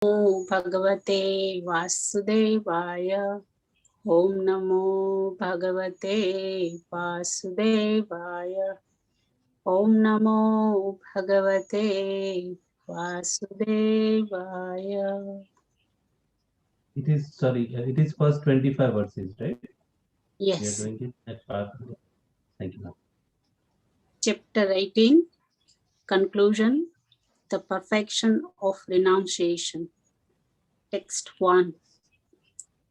भगवते वासुदेवाय। ओम नमो भगवते वासुदेवाय। ओम नमो भगवते वासुदेवाय. It is, sorry, it is first 25 verses, right? We are Yes. doing it at part. Thank you. Chapter 18, Conclusion, the perfection of renunciation. Text 1.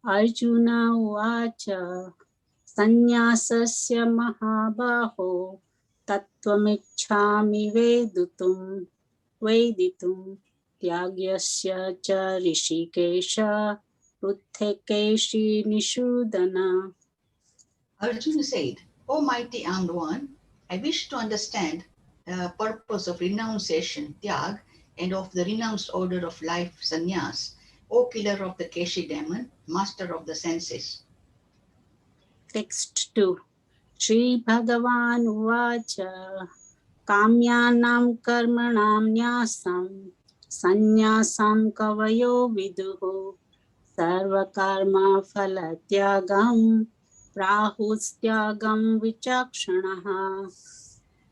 Arjuna Uvacha Sannyasasya Mahabaho Tattvamicchami Veditum Tyagyasya cha Rishikesha Ruthikeshi Nishudana. Arjuna said, O mighty armed one, I wish to understand the purpose of renunciation, tyag, and of the renounced order of life, sannyas, O killer of the Keshi demon, master of the senses. Text 2. Shri Bhagavan Uvacha Kamyanam Karmanam Nyasam Sannyasam Kavayo Viduhu Sarvakarma Phalatyagam Prahustyagam Vichakshanaha.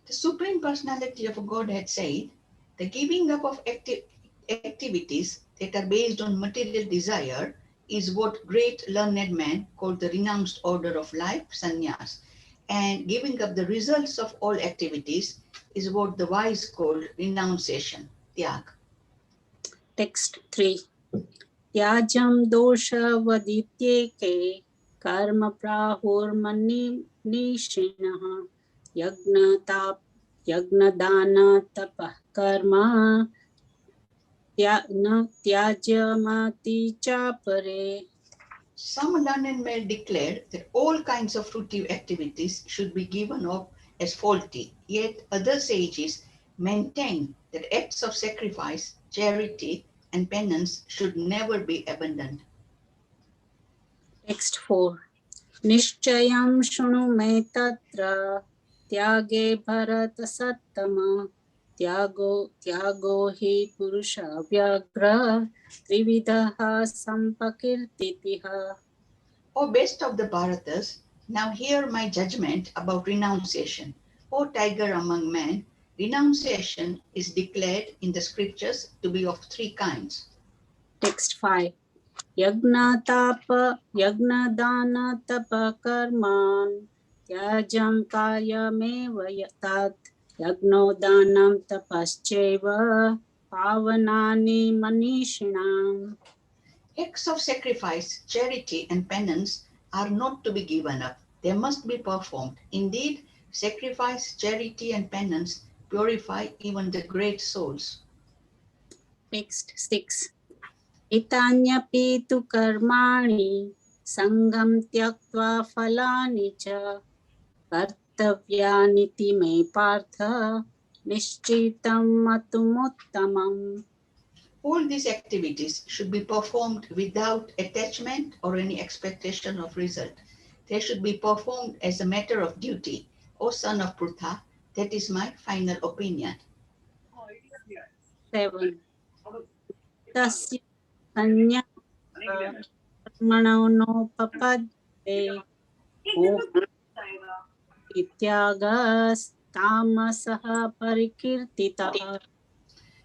The Supreme Personality of Godhead said, the giving up of activities that are based on material desire is what great learned men call the renounced order of life, sannyas, and giving up the results of all activities is what the wise call renunciation, tyag. Text 3. Tyajam dosha vadityeke karma prahurmani nishinaha yagnadana tapah karma tyajamati chapare. Some learned men declared that all kinds of fruitive activities should be given up as faulty, yet other sages maintain that acts of sacrifice, charity, and penance should never be abandoned. Text 4. Nishchayam shunu me tatra tyage bharata sattama tyago hi purusha vyagra trividaha sampakirtitiha. O best of the Bharatas, now hear my judgment about renunciation. O tiger among men, renunciation is declared in the scriptures to be of three kinds. Text 5. Yagna dana tapa karman tyajam karyameva yatat yagno danam tapascheva pavanani manishinam. Acts of sacrifice, charity, and penance are not to be given up. They must be performed. Indeed, sacrifice, charity, and penance purify even the great souls. Text 6. Itanyapi tu karmani sangam tyaktva phalani cha kartavyaniti me partha nishchitam matumuttamam. All these activities should be performed without attachment or any expectation of result. They should be performed as a matter of duty. O son of Prutha, that is my final opinion. 7. Tasya sanya karmano papadde ityagas tamasaha parikirtitaha.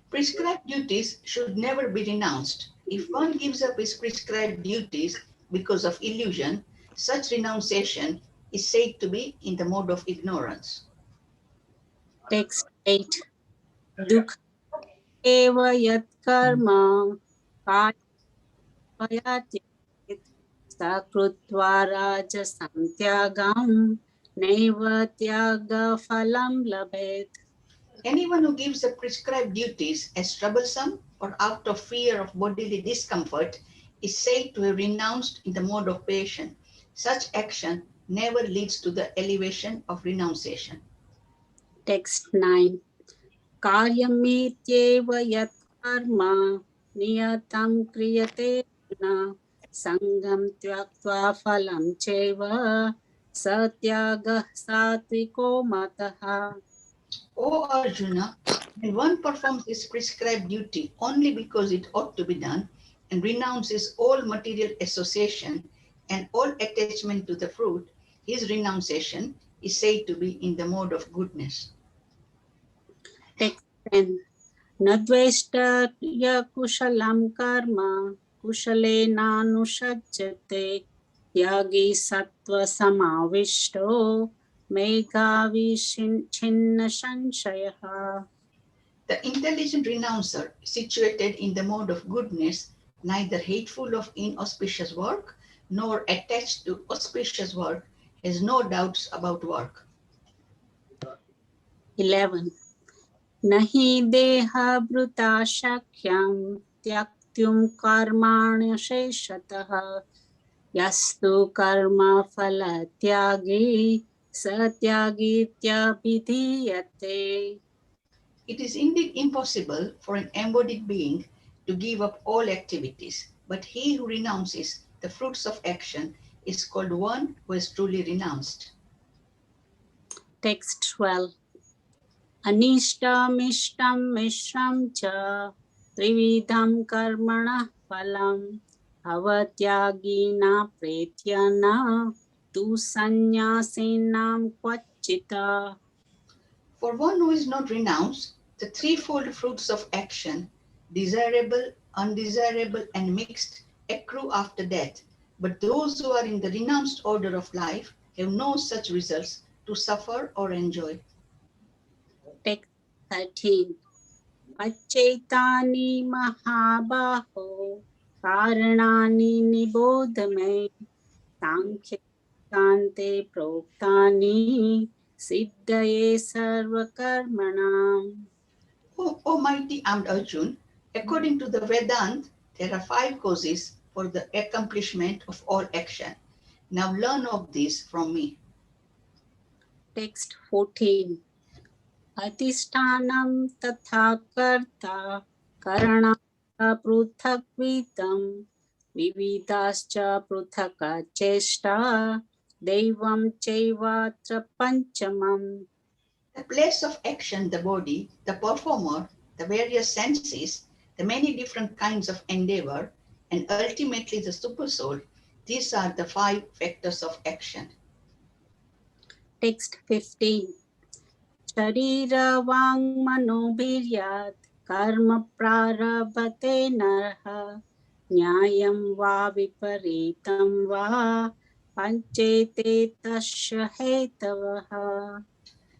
Prescribed duties should never be renounced. If one gives up his prescribed duties because of illusion, such renunciation is said to be in the mode of ignorance. Text 8. Dukha eva yat karma kayati sakrutva rajasam tyagam naiva tyaga phalam labhet. Anyone who gives up prescribed duties as troublesome or out of fear of bodily discomfort is said to have renounced in the mode of patience. Such action never leads to the elevation of renunciation. Text 9. Karyamityeva yat karma niyatam kriyate na sangam tyaktva phalam cheva satyagah satviko mataha. O Arjuna, When one performs this prescribed duty only because it ought to be done and renounces all material association and all attachment to the fruit, his renunciation is said to be in the mode of goodness. Text 10. Nadveshta kushalam karma kushalena yagi sattva samavishto meghavi chinna sanshayah. The intelligent renouncer, situated in the mode of goodness, neither hateful of inauspicious work nor attached to auspicious work, has no doubts about work. 11. Nahi deha bruta shakyam tyaktyum karmanya sheshatah yastu karma phala tyagi satyagitya vidhiyate. It is indeed impossible for an embodied being to give up all activities, but he who renounces the fruits of action is called one who has truly renounced. Text 12. Anishtam ishtam mishram cha trividham karmana phalam avatyagina pretyana tu sanyasinam kvachita. For one who is not renounced, the threefold fruits of action, desirable, undesirable, and mixed, accrue after death. But those who are in the renounced order of life have no such results to suffer or enjoy. Text 13. Pachaitani mahabaho karanani nibodhame sankhya kante proktani siddhaye sarvakarmanam. O mighty armed Arjun, according to the Vedant, there are 5 causes for the accomplishment of all action. Now learn of this from me. Text 14. Adhishtanam tatha karta karanam pruthakvitam vividascha pruthaka cheshta devam chaivatra panchamam. The place of action, the body, the performer, the various senses, the many different kinds of endeavor, and ultimately the supersoul, these are the 5 factors of action. Text 15. Sharira vang manobhiryat karma prarabhate narha nyayam va viparitam va panchete tasya hetavaha.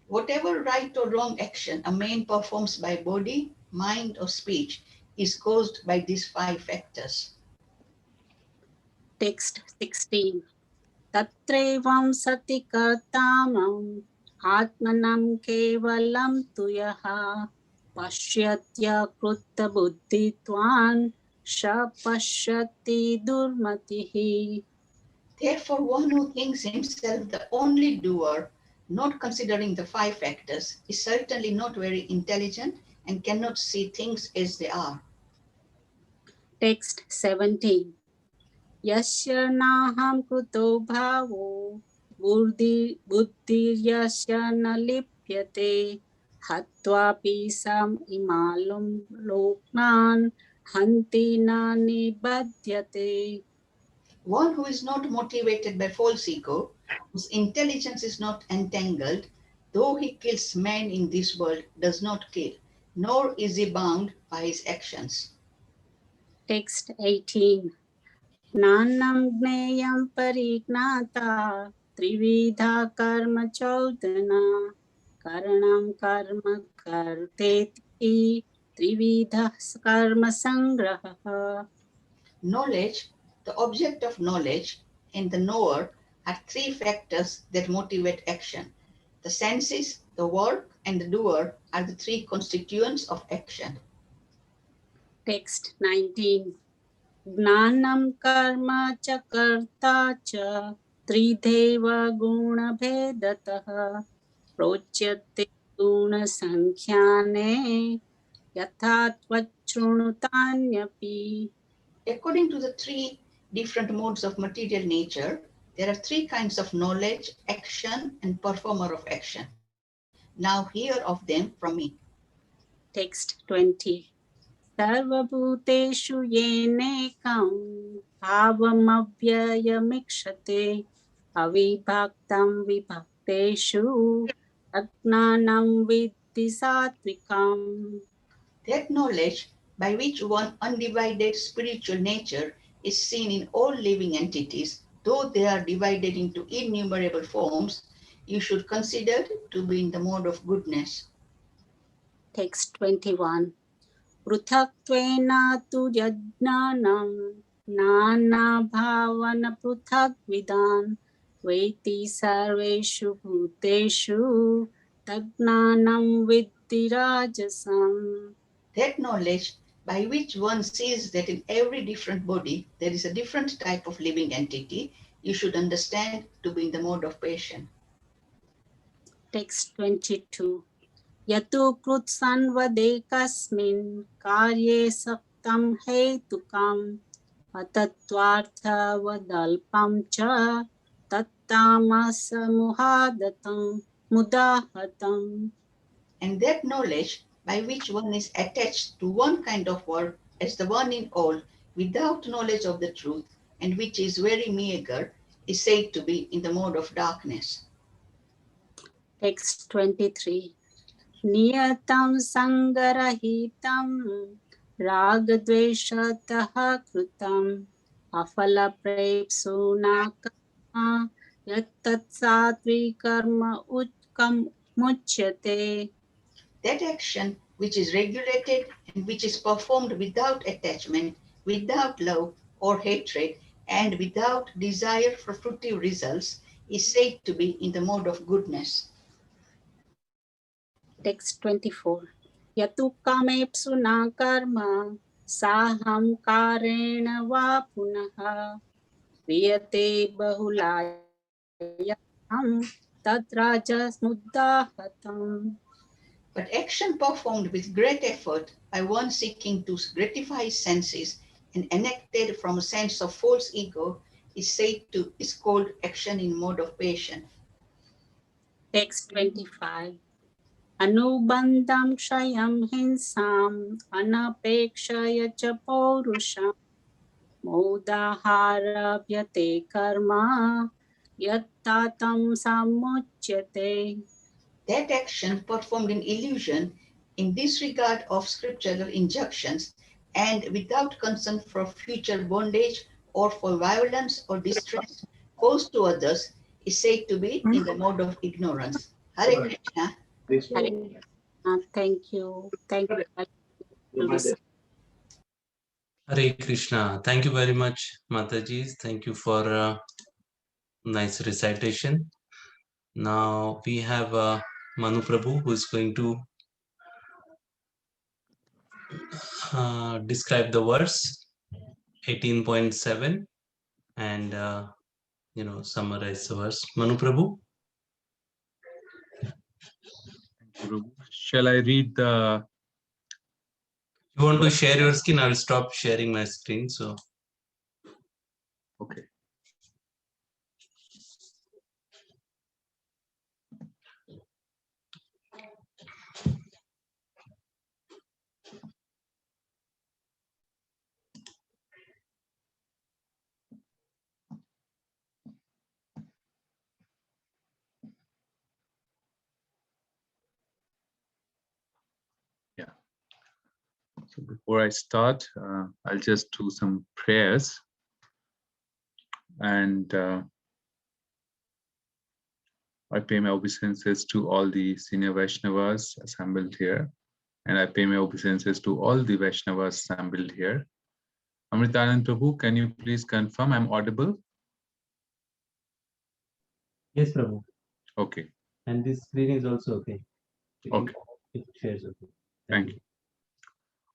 Whatever right or wrong action a man performs by body, mind, or speech is caused by these 5 factors. Text 16. Tatrevam sati kartamam atmanam kevalam tuyaha pashyatya krutta buddhitvan shapashyati durmatihi. Therefore, one who thinks himself the only doer, not considering the 5 factors, is certainly not very intelligent and cannot see things as they are. Text 17. Yasya naham kruto bhavo buddhiryasya na lipyate hatvapi sam imalum loknan hanti na nibadhyate. One who is not motivated by false ego, whose intelligence is not entangled, though he kills men in this world, does not kill, nor is he bound by his actions. Text 18. Nanam gneyam parignata trividha karma chaudana karanam karma karteti trividha karma sangraha. Knowledge, the object of knowledge, and the knower are 3 factors that motivate action. The senses, the work, and the doer are the 3 constituents of action. Text 19. Gnanam karma cha karta cha trideva guna bhedatah prochyate guna sankhyaane yatha tvachrunutanapi. According to the 3 different modes of material nature, there are 3 kinds of knowledge, action, and performer of action. Now hear of them from me. Text 20. Sarvabhuteshu yenekam bhavamavyayamikshate avibhaktam vibhakteshu ajnanam viddhi satvikam. That knowledge by which one undivided spiritual nature is seen in all living entities, though they are divided into innumerable forms, you should consider to be in the mode of goodness. Text 21. Pruthaktvenā tu yajnanam nāna bhavana pruthakvidān veti sarveshu bhuteshu tajnanam viddhi rajasam. That knowledge by which one sees that in every different body there is a different type of living entity, you should understand to be in the mode of patience. Text 22. Yatu krutsanvadekasmin karye saktam hetukam atattvarthavadalpam cha tattamasa mudahatam. And that knowledge by which one is attached to one kind of work as the one in all, without knowledge of the truth, and which is very meager, is said to be in the mode of darkness. Text 23. Niyatam sangarahitam ragadveshataha kritam afala prepsuna karma yattat satvi karma utkam muchyate. That action which is regulated and which is performed without attachment, without love or hatred, and without desire for fruitive results is said to be in the mode of goodness. Text 24. Yatu kamepsuna karma saham karena va punaha viyate bahulayatam tatrajas muddahatam. But action performed with great effort by one seeking to gratify his senses and enacted from a sense of false ego is called action in mode of patience. Text 25. Anubandham shayam hinsam anapekshaya cha paurusham modaharabhyate karma yattatam samuchyate. That action performed in illusion, in disregard of scriptural injunctions, and without concern for future bondage or for violence or distress caused to others, is said to be in the mode of ignorance. Hare Krishna. Hare thank you. Thank you. Hare Krishna. Thank you very much, Mataji. Thank you for nice recitation. Now we have Manu Prabhu, who is going to describe the verse 18.7 and summarize the verse. Manu Prabhu. Shall I read the... You want to share your screen? I'll stop sharing my screen. So, okay. Yeah. So before I start, I'll just do some prayers. And I pay my obeisances to all the senior Vaishnavas assembled here. And I pay my obeisances to all the Vaishnavas assembled here. Amritanand Prabhu, can you please confirm I'm audible? yes, Prabhu. Okay. And this screen is also okay. Okay. It shares okay. Thank you.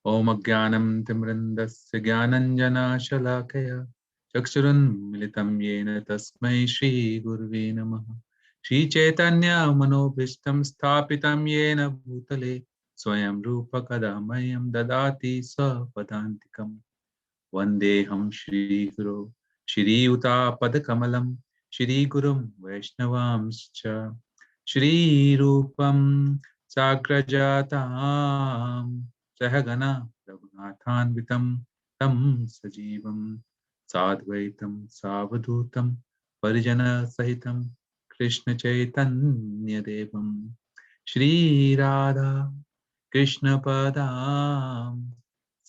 Om Agyanam Timrandasya Gyananjana Shalakaya Chakshurun Militam Yena Tasmai Shri Gurve Namaha Shri Chaitanya Manobhishtam Sthapitam Yena Bhutale Swayam Rupa Kadamayam Dadati Swapadantikam Vandeham Shri Guru Shri Uta Padakamalam Shri Gurum Vaishnavamscha Shri Rupam Sagrajatam Sahagana Raghunathanvitam Tam Sajivam Sadvaitam Savadhutam Parijana Sahitam Krishna Chaitanya Devam Shri Radha Krishna Padam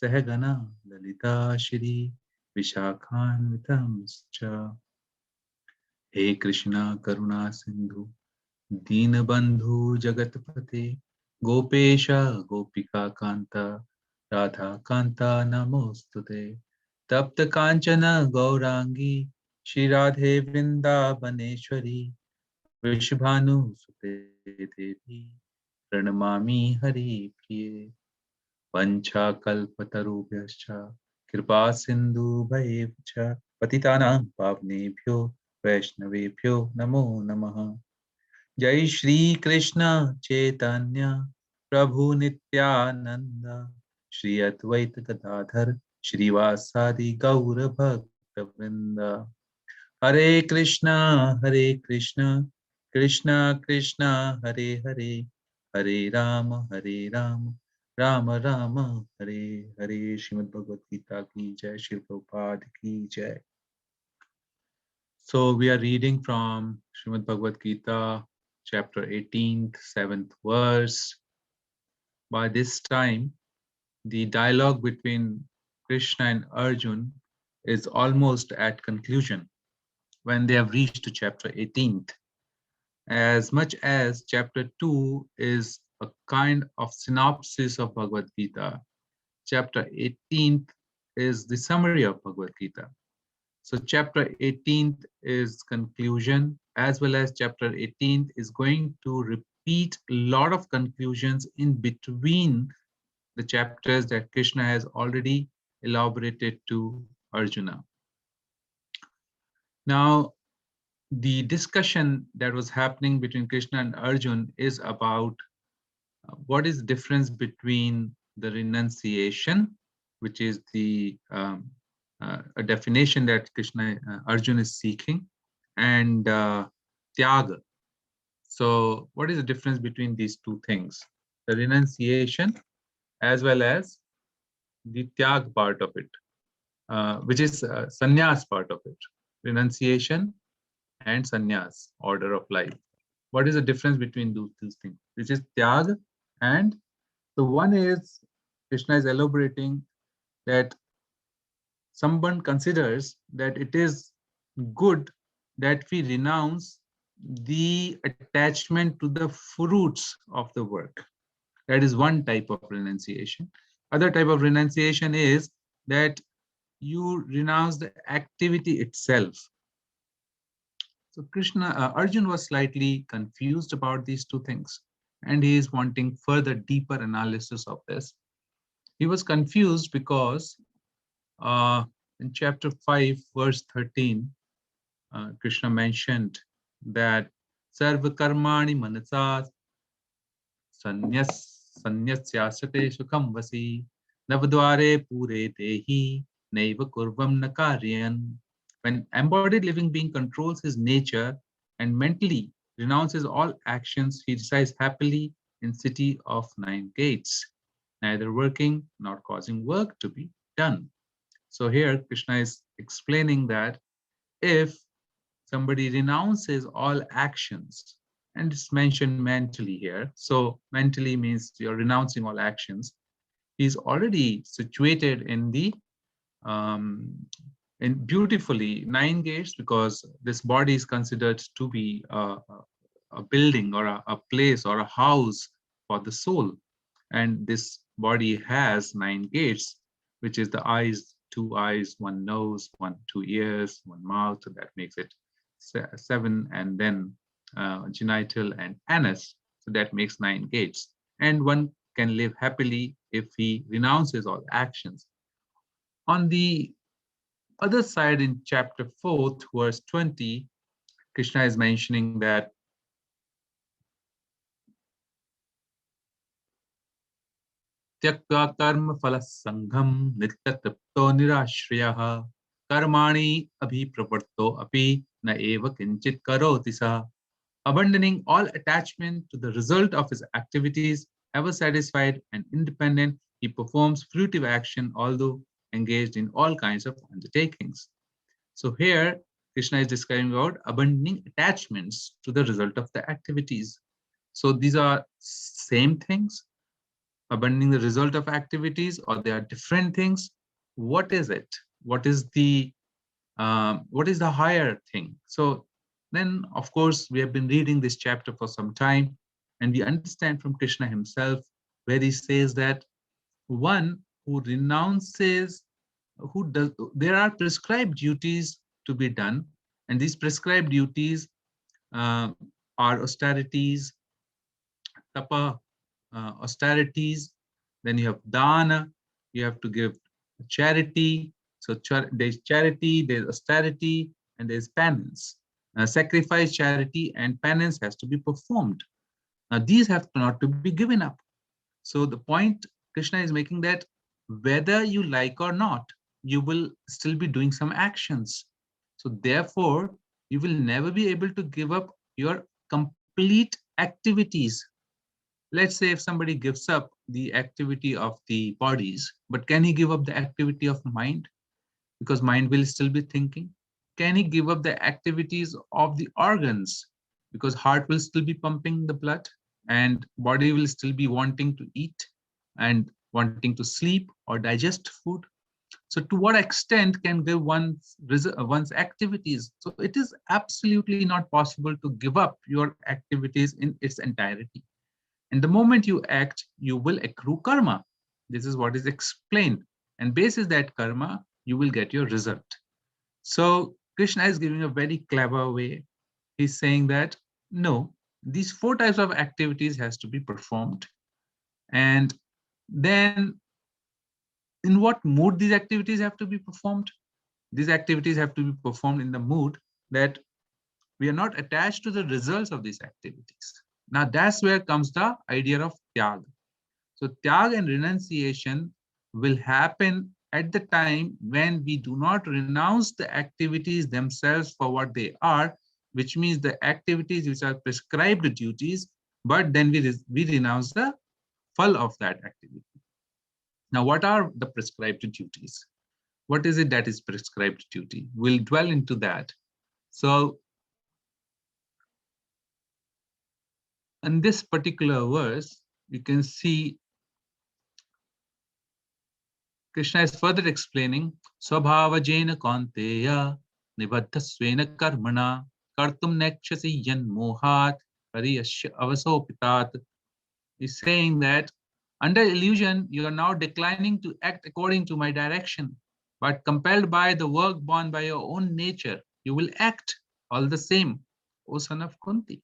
Sahagana Lalita Shri Vishakhanvitamscha. He Krishna Karuna Sindhu Deenabandhu Jagatpate Gopesha Gopika Kanta Radha Kanta Namostute Tapta Kanchana Gaurangi Shri Radhe Vrindavaneshwari Vrishabhanu Sute Devi Pranamami Hari Priye Vancha Kalpatarubhyascha Kripa Sindhu Bhaevcha Patitanam Pavnebhyo Vaishnavebhyo Namo Namaha. Jai Shri Krishna Chaitanya Prabhu Nityananda Shri Advaita Gadadhar Shri Vasadi Gaura Bhakta Vrinda. Hare Krishna Krishna Krishna Hare Hare Hare Rama Rama Rama Hare Hare. Srimad Bhagavad Gita ki jai, Shri Prabhupada ki jai. So we are reading from Srimad Bhagavad Gita, chapter 18, 7th verse. By this time, the dialogue between Krishna and Arjun is almost at conclusion when they have reached to chapter 18th. As much as chapter 2 is a kind of synopsis of Bhagavad Gita, chapter 18th is the summary of Bhagavad Gita. So chapter 18th is conclusion, as well as chapter 18th is going to repeat a lot of conclusions in between the chapters that Krishna has already elaborated to Arjuna. Now, the discussion that was happening between Krishna and Arjuna is about what is the difference between the renunciation, which is the a definition that Krishna Arjuna is seeking, and tyaga. So what is the difference between these two things? The renunciation as well as the tyag part of it, which is sannyas part of it. Renunciation and sannyas, order of life. What is the difference between those two things? Which is tyag, and the one is Krishna is elaborating that someone considers that it is good that we renounce the attachment to the fruits of the work. That is one type of renunciation. Other type of renunciation is that you renounce the activity itself. So Arjun was slightly confused about these two things, and he is wanting further deeper analysis of this. He was confused because in chapter 5, verse 13, Krishna mentioned that Sarva Karmani Manasa Sanyasyasate Sukham Vasi Navadware Pure Dehi Naiva Kurvam Nakaryan. When embodied living being controls his nature and mentally renounces all actions, he resides happily in city of 9 gates, neither working nor causing work to be done. So here Krishna is explaining that if somebody renounces all actions, and it's mentioned mentally here, so mentally means you're renouncing all actions, he's already situated in the in beautifully 9 gates, because this body is considered to be a building or a place or a house for the soul, and this body has 9 gates, which is the eyes, 2 eyes, 1 nose, 2 ears, 1 mouth, so that makes it 7, and then genital and anus, so that makes 9 gates, and one can live happily if he renounces all actions. On the other side, in chapter 4, verse 20, Krishna is mentioning that Tyakta karma phala sangham nityatripto nirashriyah karmani abhipravarto api na eva kinchit karoti sa abandoning all attachment to the result of his activities, ever satisfied and independent, he performs fruitive action, although engaged in all kinds of undertakings. So here, Krishna is describing about abandoning attachments to the result of the activities. So these are same things, abandoning the result of activities, or they are different things. What is it? What is the higher thing? So then, of course, we have been reading this chapter for some time, and we understand from Krishna himself, where he says that one who renounces, who does, there are prescribed duties to be done, and these prescribed duties uh, are austerities, tapa, austerities. Then you have dana, you have to give charity. So there's charity, there's austerity, and there's penance. Sacrifice, charity, and penance has to be performed. Now these have not to be given up. So the point Krishna is making, that whether you like or not, you will still be doing some actions. So therefore, you will never be able to give up your complete activities. Let's say if somebody gives up the activity of the bodies, but can he give up the activity of mind? Because mind will still be thinking. Can he give up the activities of the organs? Because heart will still be pumping the blood, and body will still be wanting to eat and wanting to sleep or digest food. So to what extent can give one's activities? So it is absolutely not possible to give up your activities in its entirety. And the moment you act, you will accrue karma. This is what is explained. And basis that karma, you will get your result. So Krishna is giving a very clever way. He's saying that, no, these 4 types of activities has to be performed. And then in what mood these activities have to be performed? These activities have to be performed in the mood that we are not attached to the results of these activities. Now that's where comes the idea of tyag. So tyag and renunciation will happen at the time when we do not renounce the activities themselves for what they are, which means the activities which are prescribed duties, but then we renounce the full of that activity. Now, what are the prescribed duties? What is it that is prescribed duty? We'll dwell into that. So in this particular verse, you can see Krishna is further explaining, Swabhavajena Kaunteya Nibaddhasvena Karmana Kartum Nekshasi Yan Mohat Pariyasya Avasopitat. He's saying that under illusion, you are now declining to act according to my direction, but compelled by the work born by your own nature, you will act all the same, O son of Kunti.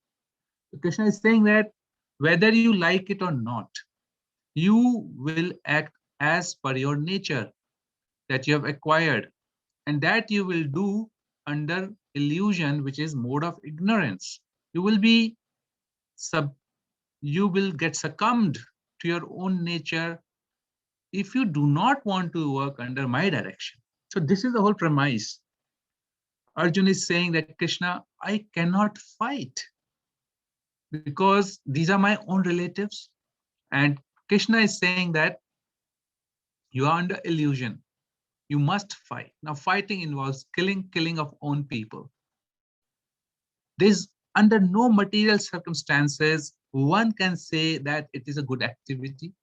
So Krishna is saying that whether you like it or not, you will act as per your nature that you have acquired, and that you will do under illusion, which is mode of ignorance. You will be you will get succumbed to your own nature if you do not want to work under my direction. So this is the whole premise. Arjuna is saying that, Krishna, I cannot fight because these are my own relatives. And Krishna is saying that you are under illusion. You must fight. Now, fighting involves killing of own people. There's under no material circumstances one can say that it is a good activity.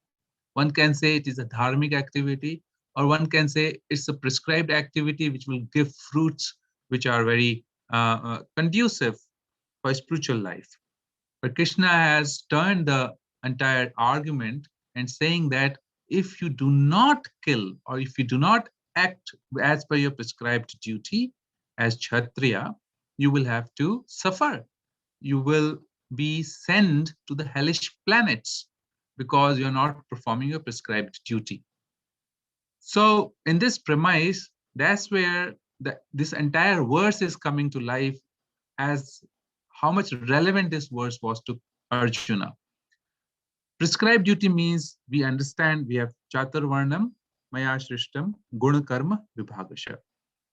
One can say it is a dharmic activity, or one can say it's a prescribed activity which will give fruits which are very conducive for spiritual life. But Krishna has turned the entire argument and saying that if you do not kill, or if you do not act as per your prescribed duty as Kshatriya, you will have to suffer. You will be sent to the hellish planets because you're not performing your prescribed duty. So in this premise, that's where this entire verse is coming to life, as how much relevant this verse was to Arjuna. Prescribed duty means we understand we have Chaturvarnam, Maya Shrishtam, Guna Karma, Vibhagasha.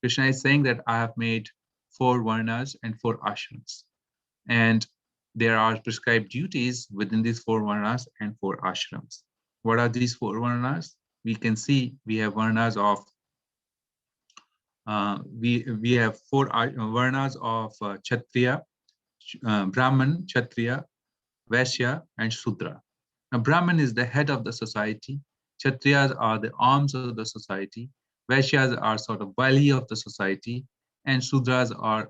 Krishna is saying that I have made 4 varnas and 4 ashrams. And there are prescribed duties within these 4 varnas and 4 ashrams. What are these 4 varnas? We can see we have varnas of we have 4 varnas of Kshatriya, Brahman, Kshatriya, Vaishya, and Shudra. Now, Brahman is the head of the society. Kshatriyas are the arms of the society. Vaishyas are sort of belly of the society, and Shudras are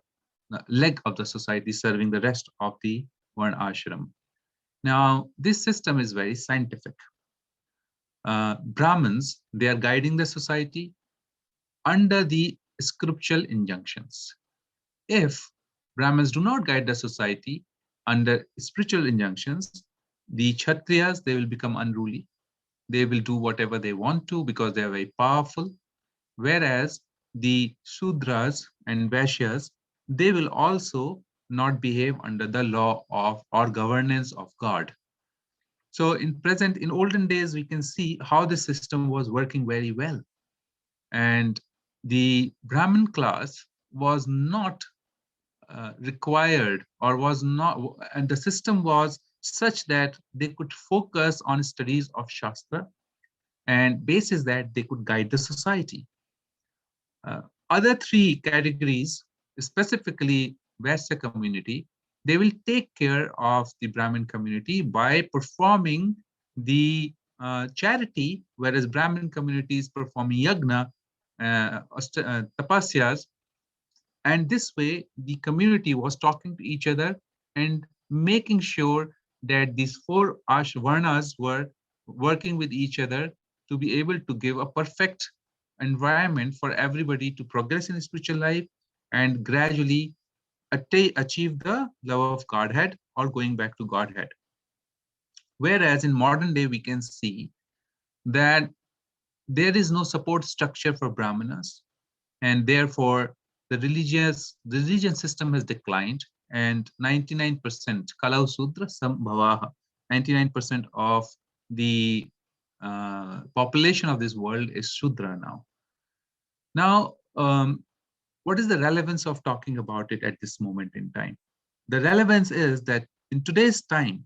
the leg of the society, serving the rest of the Varna ashram. Now, this system is very scientific. Brahmins, they are guiding the society under the scriptural injunctions. If Brahmins do not guide the society under spiritual injunctions, the Kshatriyas, they will become unruly. They will do whatever they want to because they are very powerful. Whereas the Shudras and Vaishyas, they will also not behave under the law of or governance of God. So in olden days, we can see how the system was working very well. And the Brahmin class was not required or was not, and the system was such that they could focus on studies of Shastra, and basis that they could guide the society. Other 3 categories, specifically Vaishya community, they will take care of the Brahmin community by performing the charity, whereas Brahmin community is performing yagna, tapasyas, and this way the community was talking to each other and making sure that these 4 varnas were working with each other to be able to give a perfect environment for everybody to progress in spiritual life and gradually achieve the love of Godhead or going back to Godhead. Whereas in modern day, we can see that there is no support structure for Brahmanas, and therefore the religion system has declined, and 99% Kalau Sudra Sambhavaha, 99% of the population of this world is Shudra now. Now, what is the relevance of talking about it at this moment in time? The relevance is that in today's time,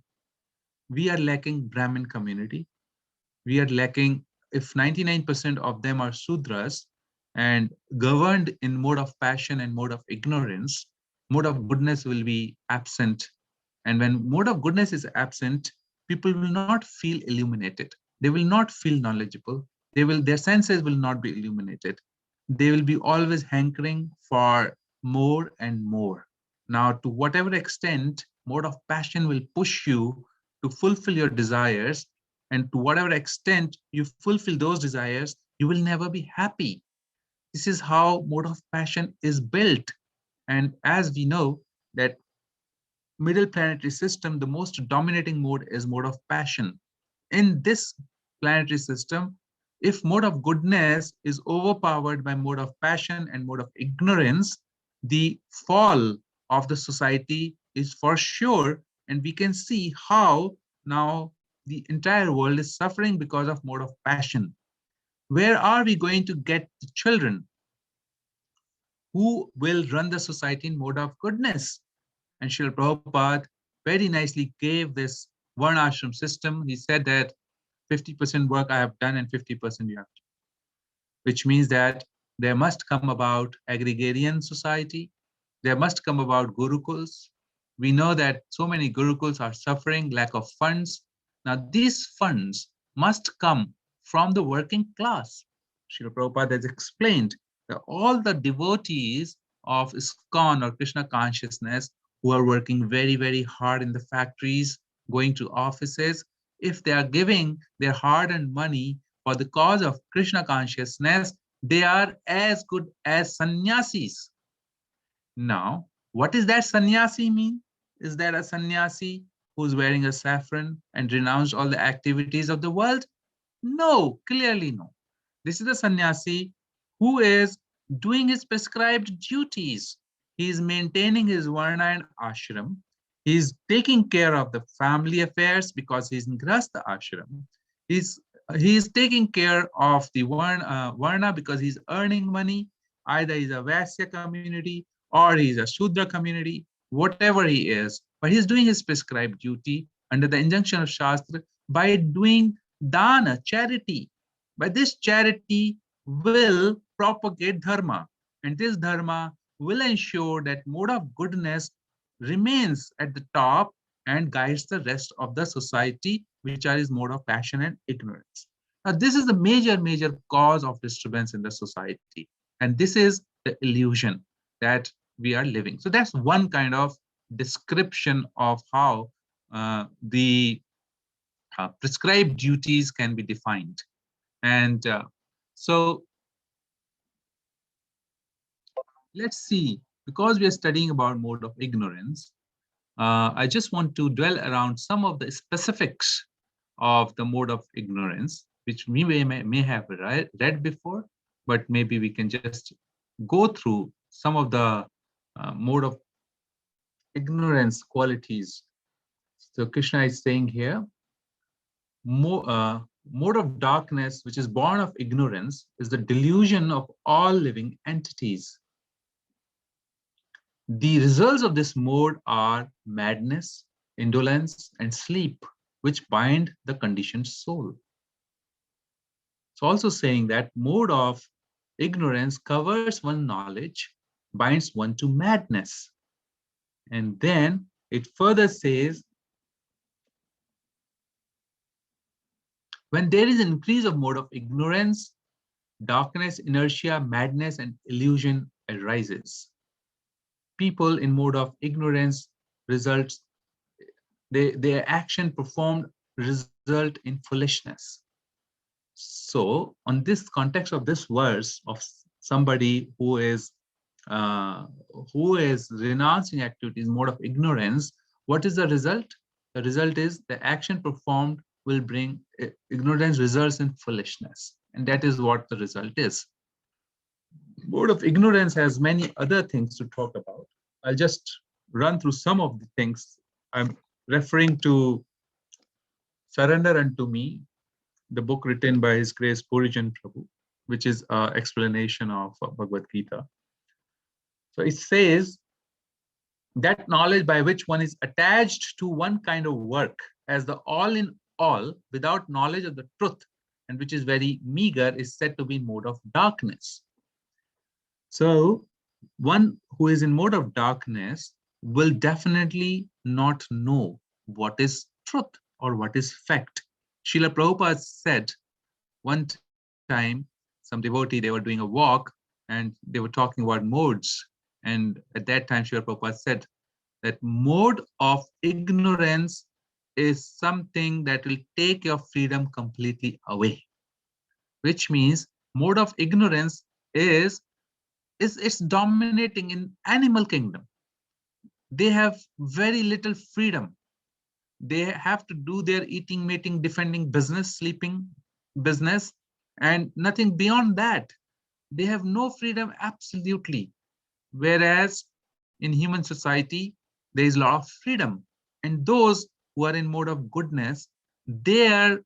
we are lacking Brahmin community. We are lacking, if 99% of them are Sudras and governed in mode of passion and mode of ignorance, mode of goodness will be absent. And when mode of goodness is absent, people will not feel illuminated. They will not feel knowledgeable. Their senses will not be illuminated. They will be always hankering for more and more. Now, to whatever extent mode of passion will push you to fulfill your desires, and to whatever extent you fulfill those desires, you will never be happy. This is how mode of passion is built. And as we know that middle planetary system, the most dominating mode is mode of passion. In this planetary system, if mode of goodness is overpowered by mode of passion and mode of ignorance, the fall of the society is for sure. And we can see how now the entire world is suffering because of mode of passion. Where are we going to get the children who will run the society in mode of goodness? And Srila Prabhupada very nicely gave this Varnashram system. He said that 50% work I have done and 50% you have to, which means that there must come about agrarian society. There must come about gurukuls. We know that so many gurukuls are suffering lack of funds. Now, these funds must come from the working class. Srila Prabhupada has explained that all the devotees of ISKCON or Krishna consciousness who are working very, very hard in the factories, going to offices, if they are giving their hard-earned money for the cause of Krishna consciousness, they are as good as sannyasis. Now, what does that sannyasi mean? Is that a sannyasi who's wearing a saffron and renounced all the activities of the world? No, clearly no. This is a sannyasi who is doing his prescribed duties. He is maintaining his varna and ashram. He is taking care of the family affairs because he's in grasta ashram. He is taking care of the varna because he's earning money. Either he's a Vaisya community or he's a Shudra community. whatever he is, but he's doing his prescribed duty under the injunction of Shastra by doing dana, charity. By this charity will propagate dharma, and this dharma will ensure that mode of goodness remains at the top and guides the rest of the society, which are his mode of passion and ignorance. Now, this is the major cause of disturbance in the society, and this is the illusion that we are living. So that's one kind of description of how the prescribed duties can be defined. And so let's see, because we are studying about mode of ignorance, I just want to dwell around some of the specifics of the mode of ignorance, which we may have read before, but maybe we can just go through some of the mode of ignorance qualities. So Krishna is saying here, mode of darkness, which is born of ignorance, is the delusion of all living entities. The results of this mode are madness, indolence, and sleep, which bind the conditioned soul. It's also saying that mode of ignorance covers one knowledge, binds one to madness. And then it further says, when there is an increase of mode of ignorance, darkness, inertia, madness, and illusion arises. People in mode of ignorance results, their action performed result in foolishness. So on this context of this verse of somebody who is renouncing activities, mode of ignorance, what is the result? The result is the action performed will bring ignorance results in foolishness. And that is what the result is. Mode of ignorance has many other things to talk about. I'll just run through some of the things. I'm referring to Surrender Unto Me, the book written by His Grace Purijan Prabhu, which is an explanation of Bhagavad Gita. So it says that knowledge by which one is attached to one kind of work as the all in all without knowledge of the truth, and which is very meager, is said to be in mode of darkness. So one who is in mode of darkness will definitely not know what is truth or what is fact. Srila Prabhupada said one time, some devotee, they were doing a walk and they were talking about modes. And at that time, Srila Prabhupada said that mode of ignorance is something that will take your freedom completely away, which means mode of ignorance is dominating in animal kingdom. They have very little freedom. They have to do their eating, mating, defending business, sleeping business, and nothing beyond that. They have no freedom absolutely. Whereas in human society, there is a lot of freedom. And those who are in mode of goodness, their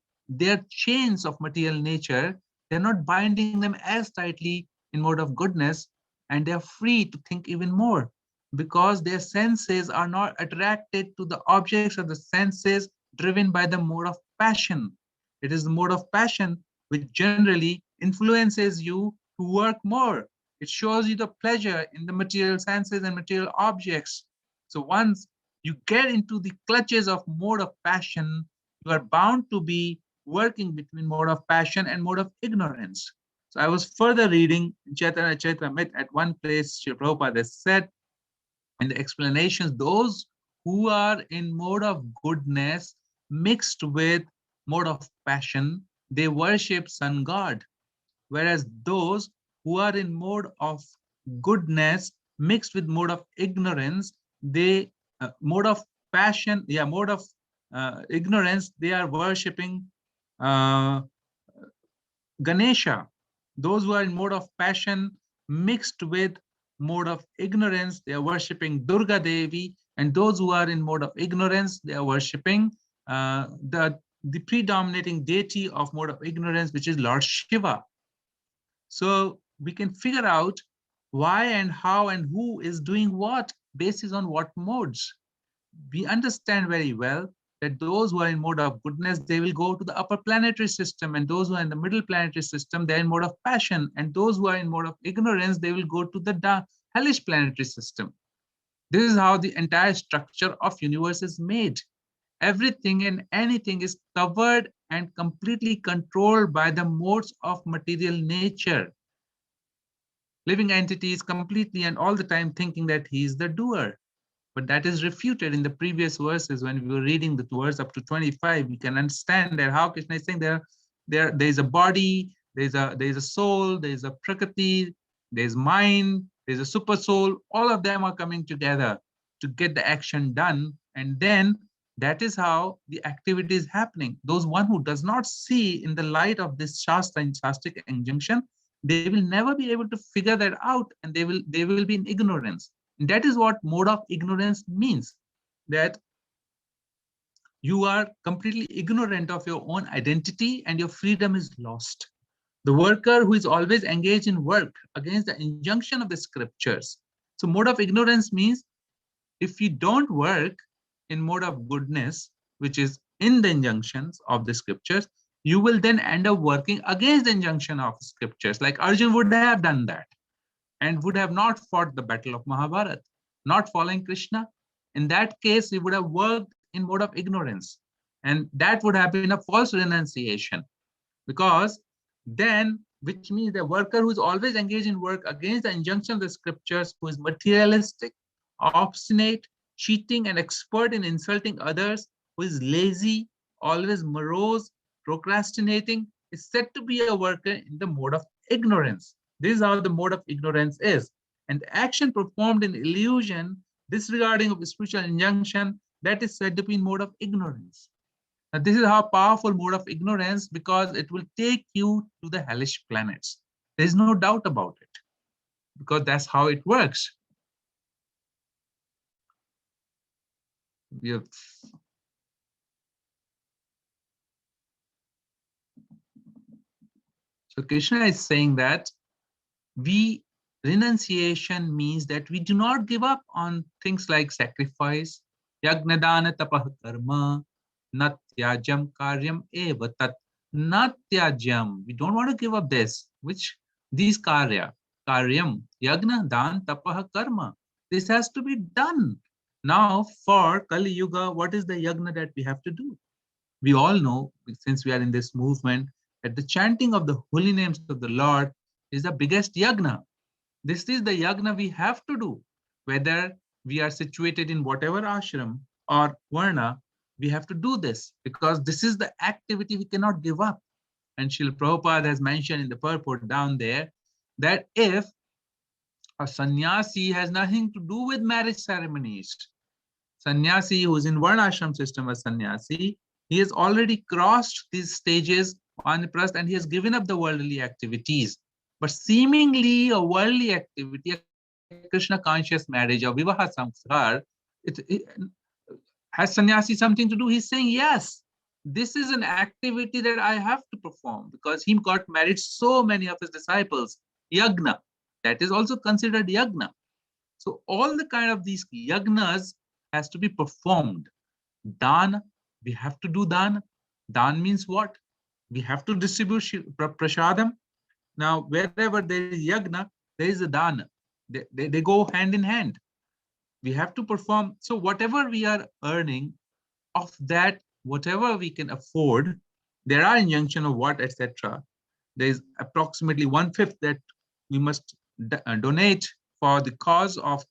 chains of material nature, they're not binding them as tightly in mode of goodness, and they're free to think even more because their senses are not attracted to the objects of the senses driven by the mode of passion. It is the mode of passion which generally influences you to work more. It shows you the pleasure in the material senses and material objects. So once you get into the clutches of mode of passion, you are bound to be working between mode of passion and mode of ignorance. So I was further reading Chaitanya Charitamrita. At one place, Srila Prabhupada has said in the explanations, those who are in mode of goodness mixed with mode of passion, they worship sun god. Whereas those who are in mode of goodness mixed with mode of ignorance, they mode of passion, mode of ignorance, they are worshipping Ganesha. Those who are in mode of passion mixed with mode of ignorance, they are worshipping Durga Devi, and those who are in mode of ignorance, they are worshipping the predominating deity of mode of ignorance, which is Lord Shiva. So we can figure out why and how and who is doing what basis on what modes. We understand very well that those who are in mode of goodness, they will go to the upper planetary system, and those who are in the middle planetary system, they're in mode of passion, and those who are in mode of ignorance, they will go to the hellish planetary system. This is how the entire structure of universe is made. Everything and anything is covered and completely controlled by the modes of material nature. Living entities completely and all the time thinking that he is the doer. But that is refuted in the previous verses. When we were reading the verse up to 25, we can understand that how Krishna is saying there is a body, there's a soul, there's a prakriti, there's mind, there's a super soul. All of them are coming together to get the action done. And then that is how the activity is happening. Those one who does not see in the light of this Shastra and Shastric injunction, they will never be able to figure that out, and they will be in ignorance. And that is what mode of ignorance means, that you are completely ignorant of your own identity and your freedom is lost. The worker who is always engaged in work against the injunction of the scriptures. So mode of ignorance means if you don't work in mode of goodness, which is in the injunctions of the scriptures, you will then end up working against the injunction of scriptures. Like Arjun would have done that and would have not fought the battle of Mahabharata, not following Krishna. In that case, he would have worked in mode of ignorance. And that would have been a false renunciation, because then, which means the worker who is always engaged in work against the injunction of the scriptures, who is materialistic, obstinate, cheating, and expert in insulting others, who is lazy, always morose, procrastinating, is said to be a worker in the mode of ignorance. This is how the mode of ignorance is. And the action performed in illusion, disregarding of spiritual injunction, that is said to be in mode of ignorance. Now, this is how powerful mode of ignorance, because it will take you to the hellish planets. There is no doubt about it, because that's how it works. So Krishna is saying that renunciation means that we do not give up on things like sacrifice, yagnadana tapah karma, natyajam karyam eva tat. Natyajam, we don't want to give up this, which these karyam, yagna, dan, tapah, karma. This has to be done. Now for Kali Yuga, what is the yagna that we have to do? We all know, since we are in this movement, that the chanting of the holy names of the Lord is the biggest yagna. This is the yagna we have to do. Whether we are situated in whatever ashram or varna, we have to do this, because this is the activity we cannot give up. And Srila Prabhupada has mentioned in the purport down there that if a sannyasi has nothing to do with marriage ceremonies, sannyasi who is in varnashram system as sannyasi, he has already crossed these stages on prast, and he has given up the worldly activities. But seemingly a worldly activity, a Krishna conscious marriage or vivaha samskar, has sannyasi something to do? He's saying, yes, this is an activity that I have to perform, because he got married so many of his disciples. Yagna, that is also considered yagna. So all the kind of these yagnas has to be performed. Dana, we have to do dana. Dan means what? We have to distribute prasadam. Now, wherever there is yagna, there is a dana. They go hand in hand. We have to perform. So whatever we are earning, of that, whatever we can afford, there are injunction of what, etc. There is approximately 1/5 that we must donate for the cause of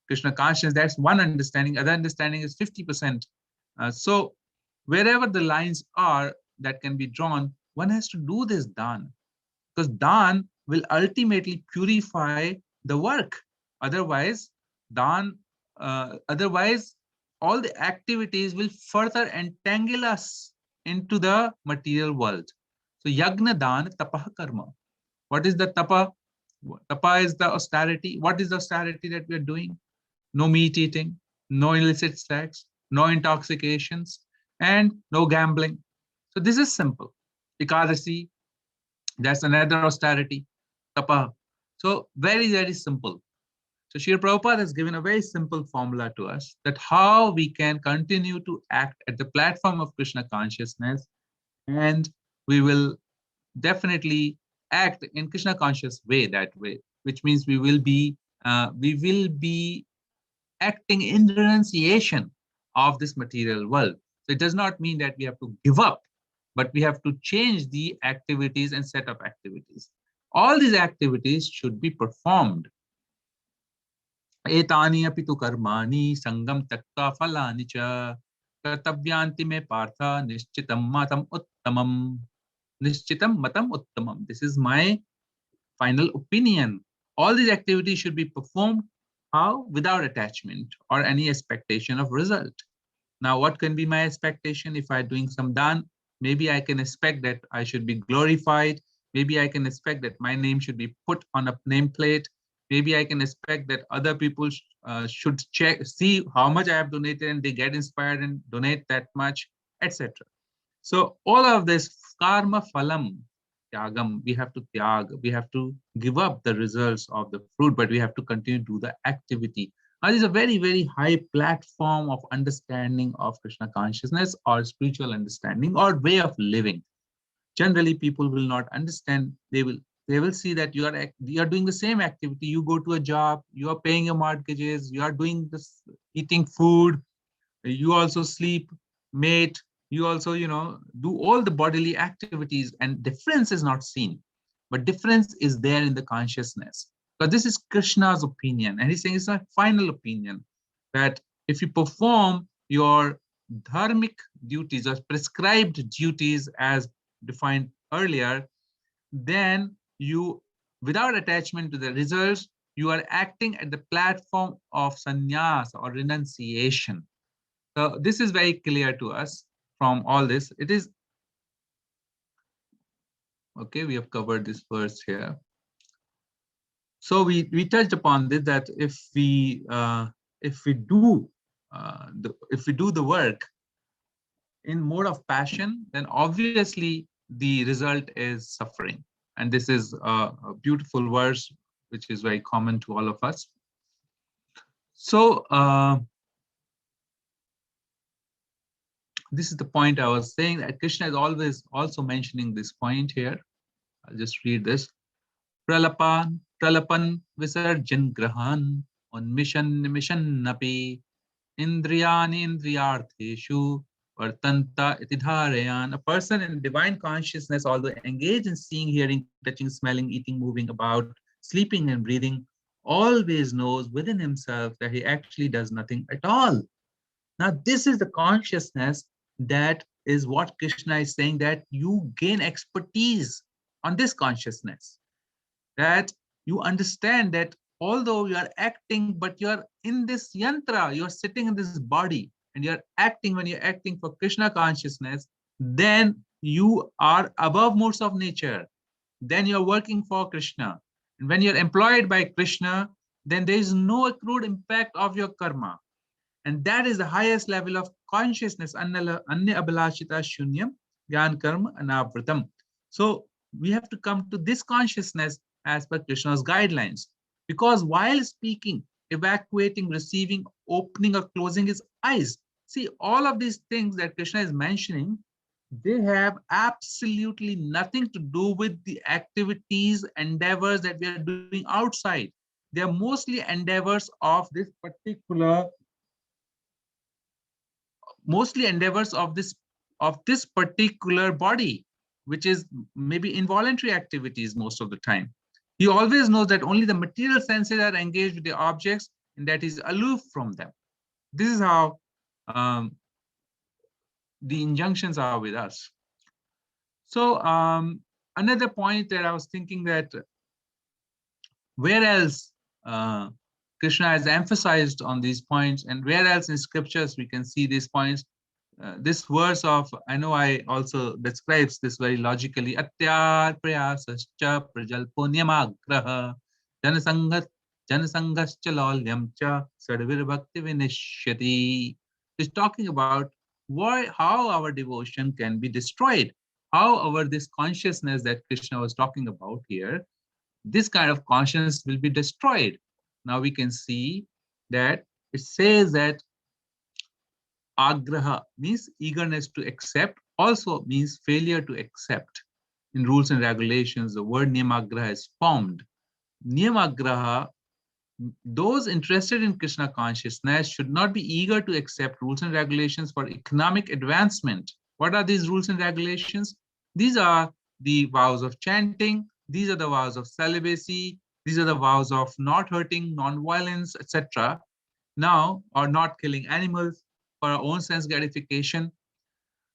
Krishna consciousness. That's one understanding. Other understanding is 50%. So wherever the lines are that can be drawn, one has to do this dan, because dan will ultimately purify the work. Otherwise, otherwise all the activities will further entangle us into the material world. So yagna dan tapah karma. What is the tapa? Tapa is the austerity. What is the austerity that we are doing? No meat eating, no illicit sex, no intoxications, and no gambling. So this is simple. Ekadasi, that's another austerity. Tapa. So very, very simple. So Srila Prabhupada has given a very simple formula to us that how we can continue to act at the platform of Krishna consciousness, and we will definitely act in Krishna conscious way that way, which means we will be acting in renunciation of this material world. So it does not mean that we have to give up, but we have to change the activities and set up activities. All these activities should be performed. Etani api tu karmani sangam takta phalani cha kartabhyanti me partha nishchitam matam uttamam. Nishchitam matam uttamam. This is my final opinion. All these activities should be performed how? Without attachment or any expectation of result. Now, what can be my expectation if I'm doing some dan? Maybe I can expect that I should be glorified. Maybe I can expect that my name should be put on a nameplate. Maybe I can expect that other people should see how much I have donated and they get inspired and donate that much, etc. So all of this karma phalam, tyagam, we have to tyag, we have to give up the results of the fruit, but we have to continue to do the activity. Now, this is a very, very high platform of understanding of Krishna consciousness or spiritual understanding or way of living. Generally, people will not understand. They will see that you are doing the same activity. You go to a job, you are paying your mortgages, you are doing this, eating food, you also sleep, mate, you also, do all the bodily activities, and difference is not seen. But difference is there in the consciousness. But this is Krishna's opinion, and he's saying it's a final opinion that if you perform your dharmic duties or prescribed duties as defined earlier, then you, without attachment to the results, you are acting at the platform of sannyas or renunciation. So this is very clear to us from all this. It is okay. We have covered this verse here. So we touched upon this, that if we do the work in mode of passion, then obviously the result is suffering. And this is a beautiful verse which is very common to all of us. So this is the point I was saying, that Krishna is always also mentioning this point here. I'll just read this. Pralapan visarjan grahan mission napi indriyani indriyartheshu vartanta itidharayan. A person in divine consciousness, although engaged in seeing, hearing, touching, smelling, eating, moving about, sleeping and breathing, always knows within himself that he actually does nothing at all. Now, this is the consciousness that is what Krishna is saying, that you gain expertise on this consciousness, that you understand that although you are acting, but you're in this yantra, you're sitting in this body, and you're acting. When you're acting for Krishna consciousness, then you are above modes of nature. Then you're working for Krishna. And when you're employed by Krishna, then there is no accrued impact of your karma. And that is the highest level of consciousness. Anya abhalashita shunyam gyan karma anavritam. So we have to come to this consciousness as per Krishna's guidelines. Because while speaking, evacuating, receiving, opening or closing his eyes, see, all of these things that Krishna is mentioning, they have absolutely nothing to do with the activities, endeavors that we are doing outside. They are mostly endeavors of this particular body, which is maybe involuntary activities most of the time. He always knows that only the material senses are engaged with the objects and that is aloof from them. This is how the injunctions are with us. So another point that I was thinking, that where else Krishna has emphasized on these points, and where else in scriptures we can see these points. This verse of, I know I also describes this very logically. Atyar prayasascha prajalponyamagraha janasanghascha lolyam cha sadvir bhakti vinishyati. It's talking about how our devotion can be destroyed, how this consciousness that Krishna was talking about here, this kind of consciousness will be destroyed. now we can see that it says that agraha means eagerness to accept, also means failure to accept. In rules and regulations, the word niyamagraha is formed. Niyamagraha, those interested in Krishna consciousness should not be eager to accept rules and regulations for economic advancement. What are these rules and regulations? These are the vows of chanting, these are the vows of celibacy, these are the vows of not hurting, non-violence, etc. Now, or not killing animals for our own sense gratification.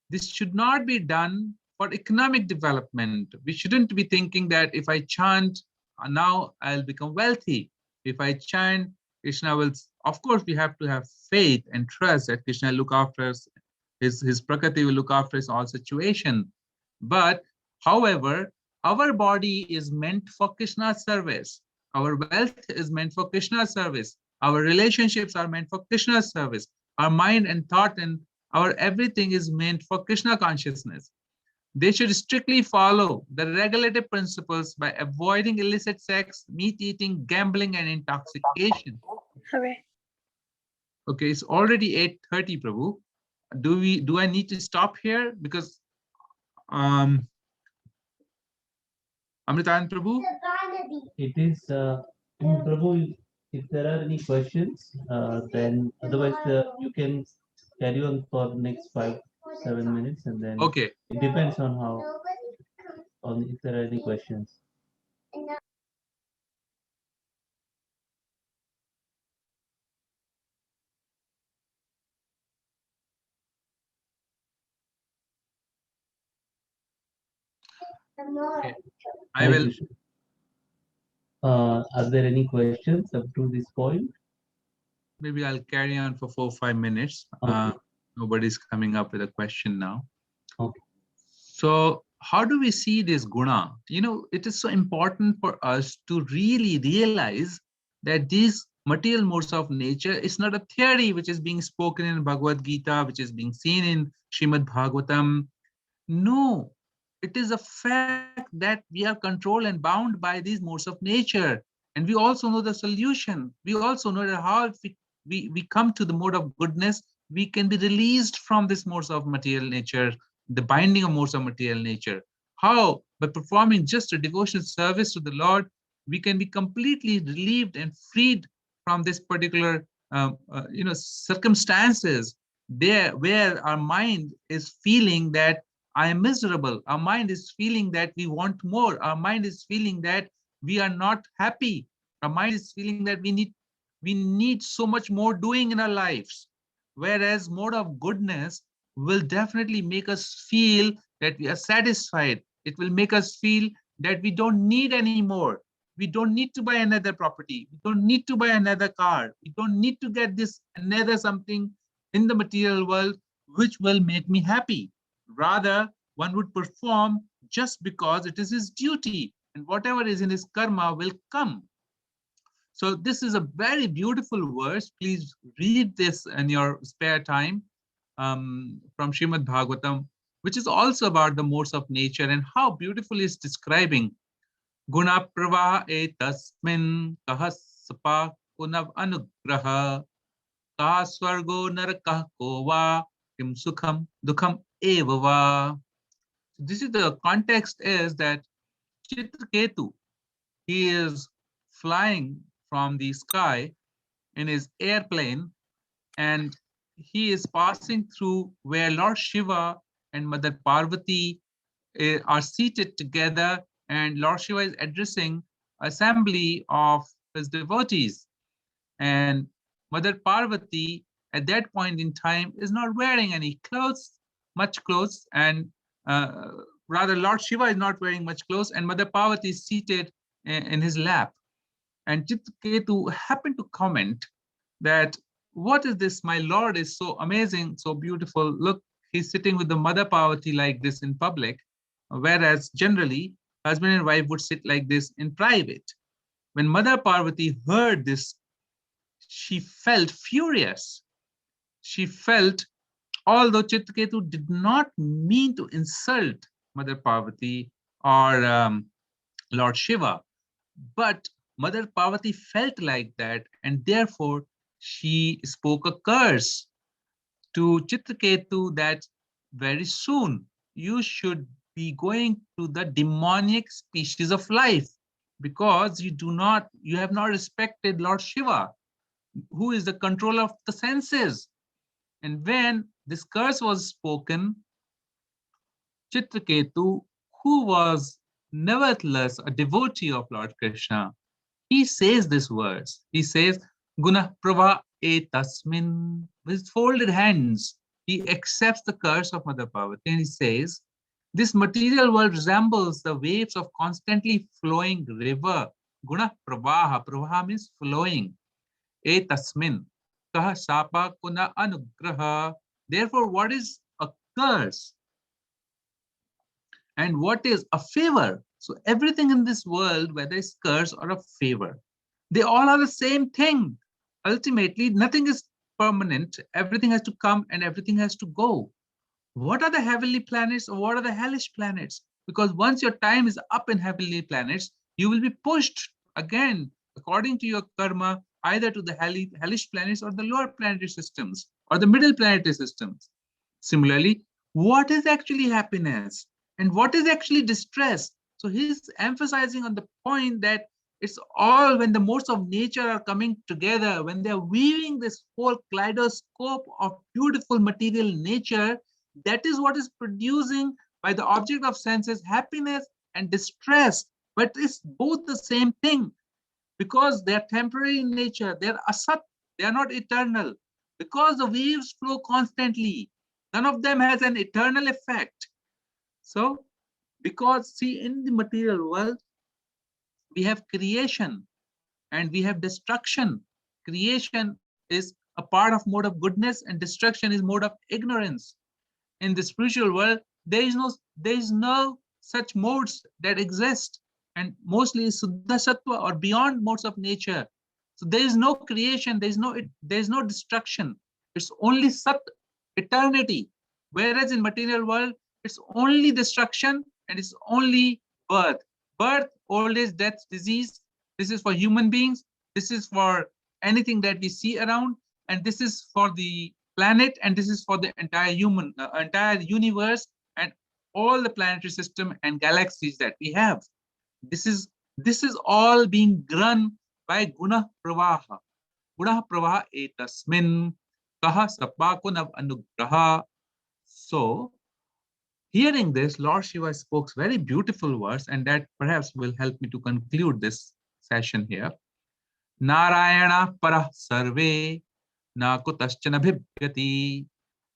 This should not be done for economic development. We shouldn't be thinking that if I chant, now I'll become wealthy. If I chant, Krishna will, of course, we have to have faith and trust that Krishna will look after us, his Prakriti will look after us all situation. But, however, our body is meant for Krishna's service. Our wealth is meant for Krishna's service. Our relationships are meant for Krishna's service. Our mind and thought and our everything is meant for Krishna consciousness. They should strictly follow the regulative principles by avoiding illicit sex, meat eating, gambling, and intoxication. Hooray. Okay, it's already 8:30, Prabhu. Do I need to stop here? Because Amritanand Prabhu? It is, Prabhu, if there are any questions, then otherwise you can carry on for the next 5-7 minutes, and then Okay. it depends on how, on if there are any questions. Okay. I Hare will. Krishna. Are there any questions up to this point? Maybe I'll carry on for 4 or 5 minutes. Okay. Nobody's coming up with a question now. Okay. So how do we see this guna? You know, it is so important for us to really realize that these material modes of nature is not a theory which is being spoken in Bhagavad Gita, which is being seen in Srimad Bhagavatam. No, it is a fact that we are controlled and bound by these modes of nature. And we also know the solution. We also know that how if we come to the mode of goodness, we can be released from this modes of material nature, the binding of modes of material nature. How? By performing just a devotional service to the Lord, we can be completely relieved and freed from this particular circumstances there where our mind is feeling that I am miserable. Our mind is feeling that we want more. Our mind is feeling that we are not happy. Our mind is feeling that we need so much more doing in our lives. Whereas mode of goodness will definitely make us feel that we are satisfied. It will make us feel that we don't need any more. We don't need to buy another property. We don't need to buy another car. We don't need to get this another something in the material world which will make me happy. Rather, one would perform just because it is his duty, and whatever is in his karma will come. So this is a very beautiful verse. Please read this in your spare time from Srimad Bhagavatam, which is also about the modes of nature and how beautifully it's describing Guna prava etasmin kahasapa kunav anugraha ka swargo narakah kova kim sukham dukham evava. This is the context is that Chitraketu, he is flying from the sky in his airplane, and he is passing through where Lord Shiva and Mother Parvati are seated together, and Lord Shiva is addressing assembly of his devotees. And Mother Parvati at that point in time is not wearing any clothes, much clothes, and rather Lord Shiva is not wearing much clothes, and Mother Parvati is seated in his lap. And Chitraketu happened to comment that, what is this? My Lord is so amazing, so beautiful. Look, he's sitting with the Mother Parvati like this in public, whereas generally husband and wife would sit like this in private. When Mother Parvati heard this, she felt furious. She felt, although Chitraketu did not mean to insult Mother Parvati or Lord Shiva, but Mother Parvati felt like that, and therefore she spoke a curse to Chitraketu that very soon you should be going to the demonic species of life, because you have not respected Lord Shiva, who is the controller of the senses. And when this curse was spoken, Chitraketu, who was nevertheless a devotee of Lord Krishna, he says these words. He says, Guna Prabha etasmin. With folded hands, he accepts the curse of Mother Parvati and he says, this material world resembles the waves of constantly flowing river. Guna Pravaha. Pravaha means flowing. Etasmin. Kaha sapa kuna anugraha. Therefore, what is a curse? And what is a favor? So everything in this world, whether it's curse or a favor, they all are the same thing. Ultimately, nothing is permanent. Everything has to come and everything has to go. What are the heavenly planets or what are the hellish planets? Because once your time is up in heavenly planets, you will be pushed again, according to your karma, either to the hellish planets or the lower planetary systems or the middle planetary systems. Similarly, what is actually happiness and what is actually distress? So he's emphasizing on the point that it's all when the modes of nature are coming together, when they're weaving this whole kaleidoscope of beautiful material nature, that is what is producing by the object of senses happiness and distress. But it's both the same thing, because they're temporary in nature, they're asat, they are not eternal. Because the waves flow constantly, none of them has an eternal effect. So, because see, in the material world, we have creation and we have destruction. Creation is a part of mode of goodness and destruction is mode of ignorance. In the spiritual world, there is no such modes that exist, and mostly Suddha Sattva or beyond modes of nature. So there is no creation, there is no destruction. It's only Sat, eternity. Whereas in material world, it's only destruction and it's only birth. Birth, old age, death, disease. This is for human beings. This is for anything that we see around, and this is for the planet, and this is for the entire entire universe and all the planetary system and galaxies that we have. This is all being run by Guna Pravaha. Guna Pravaha etasmin kaha sapakunav anugraha. So, hearing this, Lord Shiva spoke very beautiful words, and that perhaps will help me to conclude this session here. Narayana parah sarve na kutaschana bhibhyati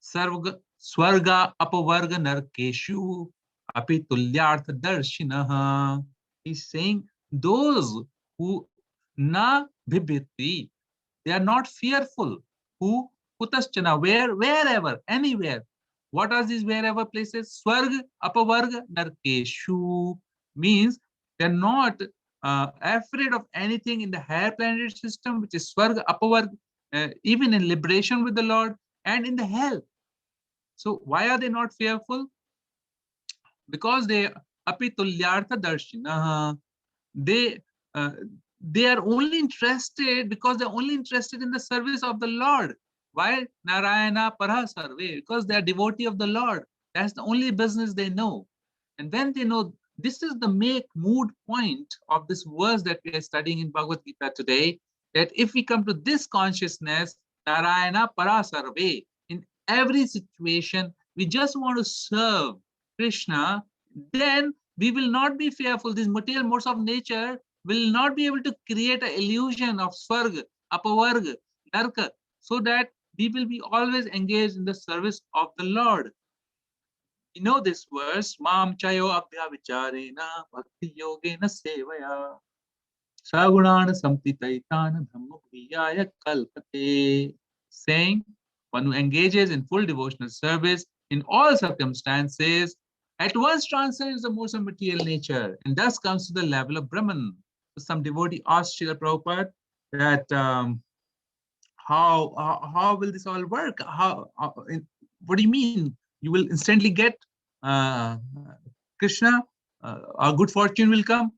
swarga apavarga narkeshu api tulyartha darshinaha. He's saying those who na bhibhyati, they are not fearful. Who kutaschana, wherever, anywhere. What are these wherever places? Swarga apavarga narkeshu means they're not afraid of anything in the higher planetary system, which is Swarga, Apavarga, even in liberation with the Lord and in the hell. So why are they not fearful? Because they apitulyartha darshina. They are only interested because they're only interested in the service of the Lord. Why? Narayana Parha Sarve, because they are devotee of the Lord. That's the only business they know. And when they know, this is the mood point of this verse that we are studying in Bhagavad Gita today, that if we come to this consciousness, Narayana Para Sarve, in every situation, we just want to serve Krishna, then we will not be fearful. These material modes of nature will not be able to create an illusion of Swarga, Apavarga, Narka, so that we will be always engaged in the service of the Lord. You know this verse, Mam Chayo Abhya Vicharena Bhakti Yogena Sevaya Sagunana Samtitaitana Dhammukviyaya Kalpate, saying one who engages in full devotional service in all circumstances at once transcends the modes of material nature and thus comes to the level of Brahman. Some devotee asked Srila Prabhupada that how will this all work? What do you mean? You will instantly get Krishna, our good fortune will come?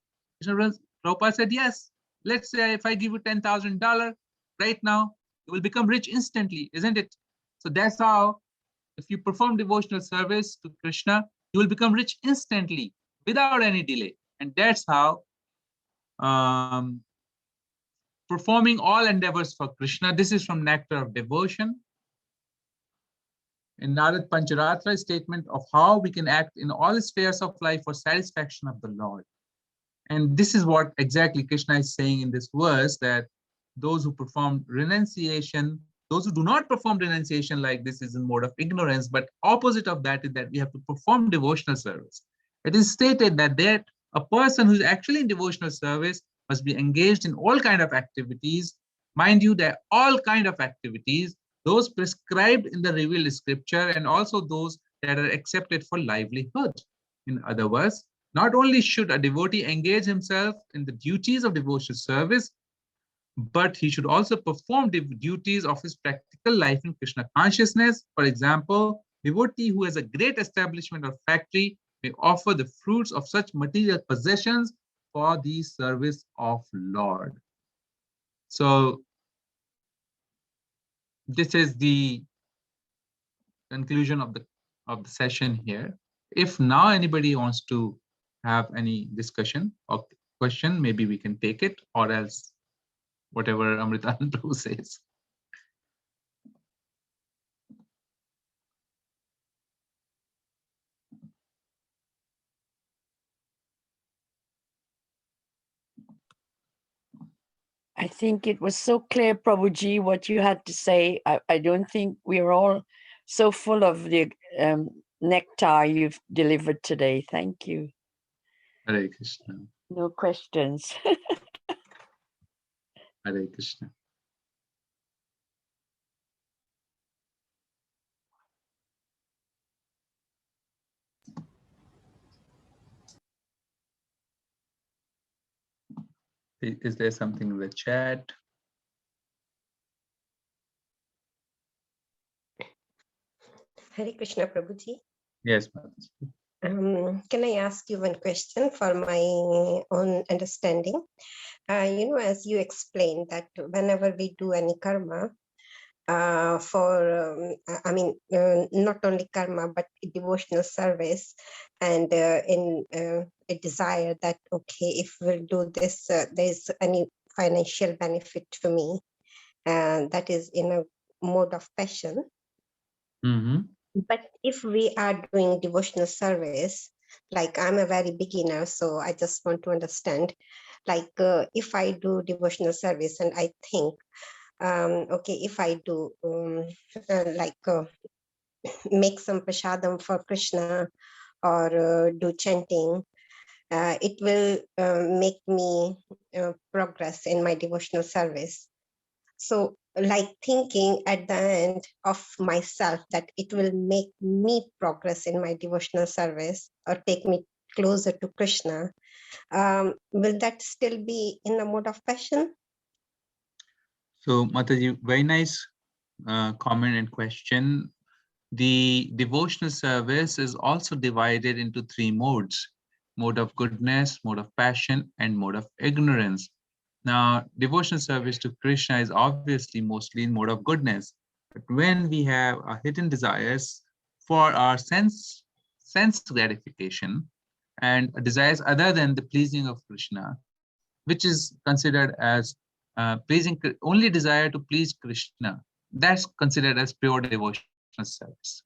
Prabhupada said, yes, Let's say if I give you $10,000 right now, you will become rich instantly, isn't it? So that's how, if you perform devotional service to Krishna, you will become rich instantly without any delay. And that's how performing all endeavors for Krishna. This is from Nectar of Devotion. In Narad Pancharatra statement of how we can act in all spheres of life for satisfaction of the Lord. And this is what exactly Krishna is saying in this verse, that those who perform renunciation, those who do not perform renunciation like this is in mode of ignorance, but opposite of that is that we have to perform devotional service. It is stated that a person who's actually in devotional service must be engaged in all kind of activities. Mind you, that all kind of activities, those prescribed in the revealed scripture and also those that are accepted for livelihood. In other words, not only should a devotee engage himself in the duties of devotional service, but he should also perform the duties of his practical life in Krishna consciousness. For example, devotee who has a great establishment or factory may offer the fruits of such material possessions for the service of Lord. So this is the conclusion of the session here. If now anybody wants to have any discussion or question, maybe we can take it, or else whatever Amritanand Prabhu says. I think it was so clear, Prabhuji, what you had to say. I don't think we're all so full of the nectar you've delivered today. Thank you. Hare Krishna. No questions. Hare Krishna. Is there something in the chat? Hare Krishna, Prabhuji. Yes, Can I ask you one question for my own understanding? As you explained that whenever we do any karma, not only karma, but devotional service, and in a desire that, okay, if we'll do this, there's any financial benefit to me, and that is in a mode of passion. Mm-hmm. But if we are doing devotional service, like I'm a very beginner, so I just want to understand, like if I do devotional service and I think, okay, if I do make some prasadam for Krishna or do chanting, it will make me progress in my devotional service. So like thinking at the end of myself that it will make me progress in my devotional service or take me closer to Krishna, will that still be in the mode of passion? So Mataji, very nice comment and question. The devotional service is also divided into 3 modes: mode of goodness, mode of passion, and mode of ignorance. Now, devotional service to Krishna is obviously mostly in mode of goodness. But when we have hidden desires for our sense gratification and desires other than the pleasing of Krishna, which is considered as only desire to please Krishna, that's considered as pure devotional service.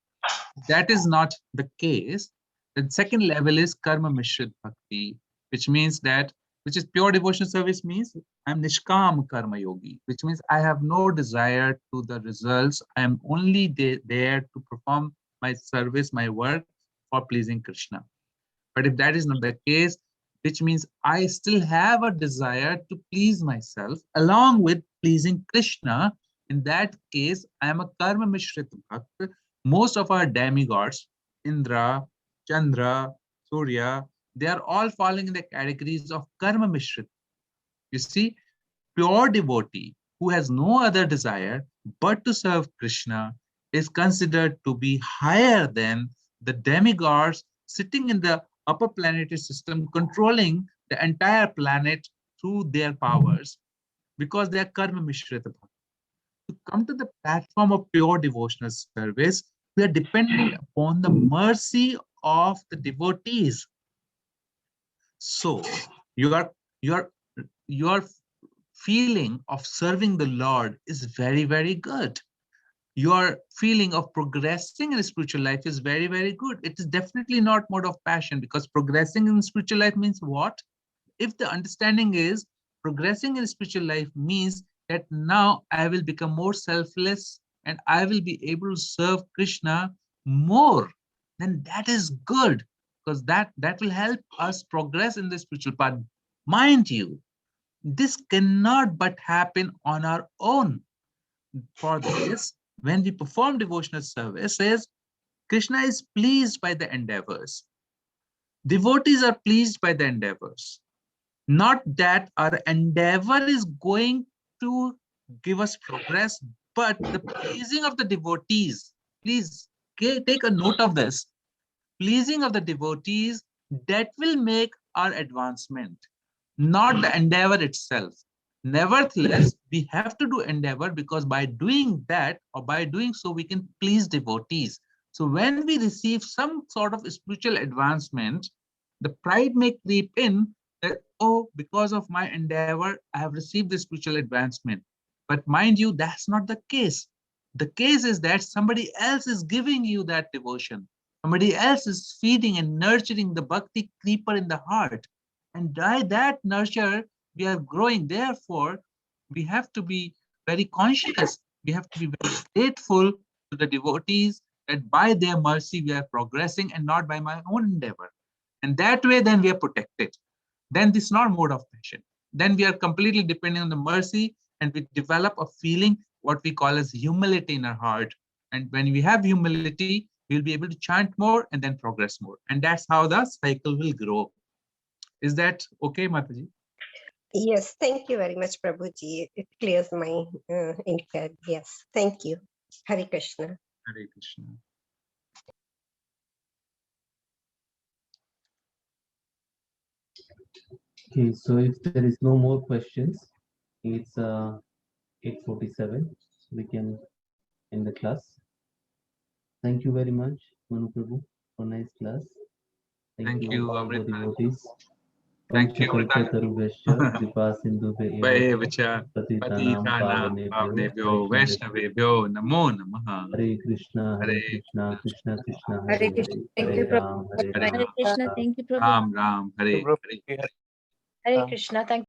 That is not the case. The second level is karma mishrit bhakti, which means that, which is pure devotional service, means I'm nishkam karma yogi, which means I have no desire to the results. I am only there to perform my service, my work for pleasing Krishna. But if that is not the case, which means I still have a desire to please myself along with pleasing Krishna, in that case, I am a karma mishrit bhakt. Most of our demigods, Indra, Chandra, Surya, they are all falling in the categories of karma mishrit. You see, pure devotee who has no other desire but to serve Krishna is considered to be higher than the demigods sitting in the upper planetary system, controlling the entire planet through their powers because they are karma mishrita bhakti. To come to the platform of pure devotional service, we are dependent upon the mercy of the devotees. So your feeling of serving the Lord is very, very good. Your feeling of progressing in spiritual life is very, very good. It is definitely not mode of passion, because progressing in spiritual life means what? If the understanding is progressing in spiritual life means that now I will become more selfless and I will be able to serve Krishna more, then that is good, because that will help us progress in the spiritual path. Mind you, this cannot but happen on our own. For this, when we perform devotional services, Krishna is pleased by the endeavors. Devotees are pleased by the endeavors. Not that our endeavor is going to give us progress, but the pleasing of the devotees. Please take a note of this. Pleasing of the devotees, that will make our advancement, not the endeavor itself. Nevertheless, we have to do endeavor, because by doing that, or by doing so, we can please devotees. So when we receive some sort of spiritual advancement, the pride may creep in that, oh, because of my endeavor, I have received this spiritual advancement. But mind you, that's not the case. The case is that somebody else is giving you that devotion. Somebody else is feeding and nurturing the bhakti creeper in the heart. And by that nurture, we are growing. Therefore, we have to be very conscious. We have to be very grateful to the devotees that by their mercy we are progressing and not by my own endeavor. And that way, then we are protected. Then this is not mode of passion. Then we are completely depending on the mercy, and we develop a feeling, what we call as humility in our heart. And when we have humility, we'll be able to chant more and then progress more. And that's how the cycle will grow. Is that okay, Mataji? Yes, thank you very much, Prabhuji. It clears my inquiry. Yes, thank you. Hare Krishna. Hare Krishna. Okay, so if there is no more questions, it's 8:47. We can end the class. Thank you very much, Manu Prabhu, for nice class. Thank you, all the Amritanand. devotees. Thank you, Amritanand. Kripa Sindhu Vaevacha Patitanam Patitanam Pavnebhyo Vaishnavebhyo Namo Namaha. Hare Krishna, Hare Krishna, Krishna Krishna, Hare Hare Krishna. Hare, Thank you, Hare Ram, Hare Hare Ram. Hare Krishna. Thank you, Prabhu. Ram Ram Hare Hare. Hare Krishna. Thank